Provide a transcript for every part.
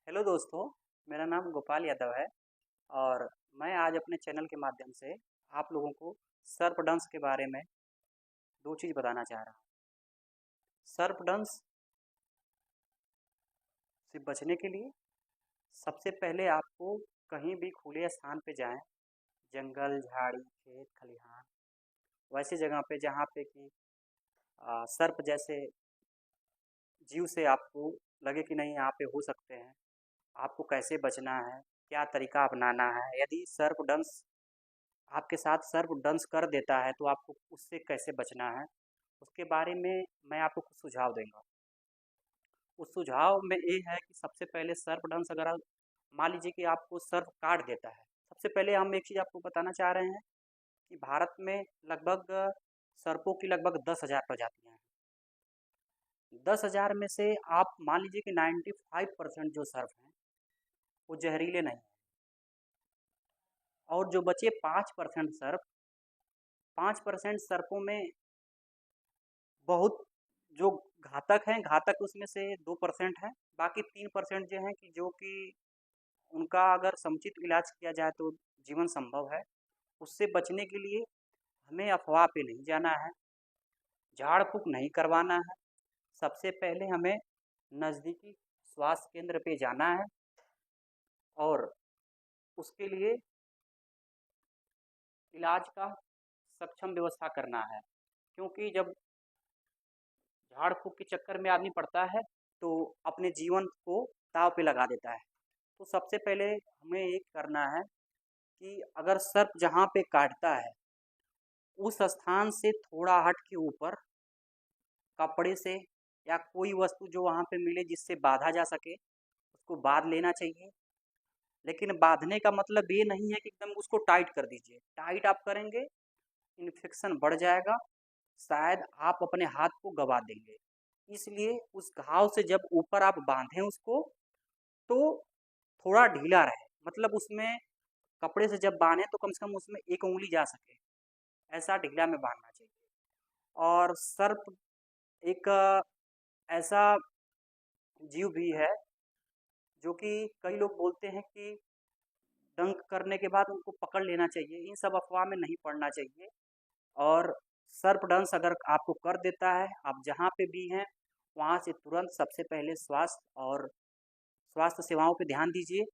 Hello दोस्तों, मेरा नाम गोपाल यादव है और मैं आज अपने चैनल के माध्यम से आप लोगों को सर्पदंश के बारे में दो चीज़ बताना चाह रहा हूँ। सर्पदंश से बचने के लिए सबसे पहले आपको कहीं भी खुले स्थान पे जाएं, जंगल, झाड़ी, खेत, खलिहान, वैसी जगह पे जहाँ पे कि सर्प जैसे जीव से आपको लगे कि नहीं यहाँ पे हो सकते हैं। आपको कैसे बचना है, क्या तरीका अपनाना है, यदि सर्पदंश आपके साथ सर्पदंश कर देता है तो आपको उससे कैसे बचना है, उसके बारे में मैं आपको कुछ सुझाव दूंगा। उस सुझाव में ये है कि सबसे पहले सर्पदंश अगर मान लीजिए कि आपको सर्प काट देता है, सबसे पहले हम एक चीज़ आपको बताना चाह रहे हैं कि भारत में लगभग सर्पों की लगभग 10,000 प्रजातियाँ हैं। 10,000 में से आप मान लीजिए कि 95% जो सर्प हैं वो जहरीले नहीं हैं, और जो बचे 5% सर्प, 5% सर्पों में बहुत जो घातक हैं, घातक उसमें से 2% हैं। बाकी 3% जो हैं कि जो कि उनका अगर समुचित इलाज किया जाए तो जीवन संभव है। उससे बचने के लिए हमें अफवाह पे नहीं जाना है, झाड़ फूँक नहीं करवाना है। सबसे पहले हमें नज़दीकी स्वास्थ्य केंद्र पे जाना है और उसके लिए इलाज का सक्षम व्यवस्था करना है, क्योंकि जब झाड़ फूँक के चक्कर में आदमी पड़ता है तो अपने जीवन को दाँव पे लगा देता है। तो सबसे पहले हमें ये करना है कि अगर सर्प जहाँ पे काटता है उस स्थान से थोड़ा हट के ऊपर कपड़े से या कोई वस्तु जो वहाँ पे मिले जिससे बांधा जा सके उसको बांध लेना चाहिए। लेकिन बांधने का मतलब ये नहीं है कि एकदम उसको टाइट कर दीजिए। टाइट आप करेंगे, इन्फेक्शन बढ़ जाएगा, शायद आप अपने हाथ को गवा देंगे। इसलिए उस घाव से जब ऊपर आप बांधें उसको तो थोड़ा ढीला रहे, मतलब उसमें कपड़े से जब बांधे तो कम से कम उसमें एक उंगली जा सके, ऐसा ढीला में बांधना चाहिए। और सर्प एक ऐसा जीव भी है जो कि कई लोग बोलते हैं कि डंक करने के बाद उनको पकड़ लेना चाहिए। इन सब अफवाह में नहीं पड़ना चाहिए। और सर्पदंश अगर आपको कर देता है, आप जहाँ पे भी हैं वहाँ से तुरंत सबसे पहले स्वास्थ्य सेवाओं पे ध्यान दीजिए,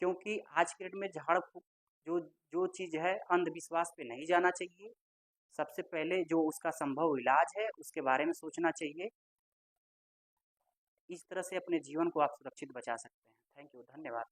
क्योंकि आज के डेट में झाड़ फूँक जो जो चीज़ है, अंधविश्वास पे नहीं जाना चाहिए। सबसे पहले जो उसका संभव इलाज है उसके बारे में सोचना चाहिए। इस तरह से अपने जीवन को आप सुरक्षित बचा सकते हैं। थैंक यू, धन्यवाद।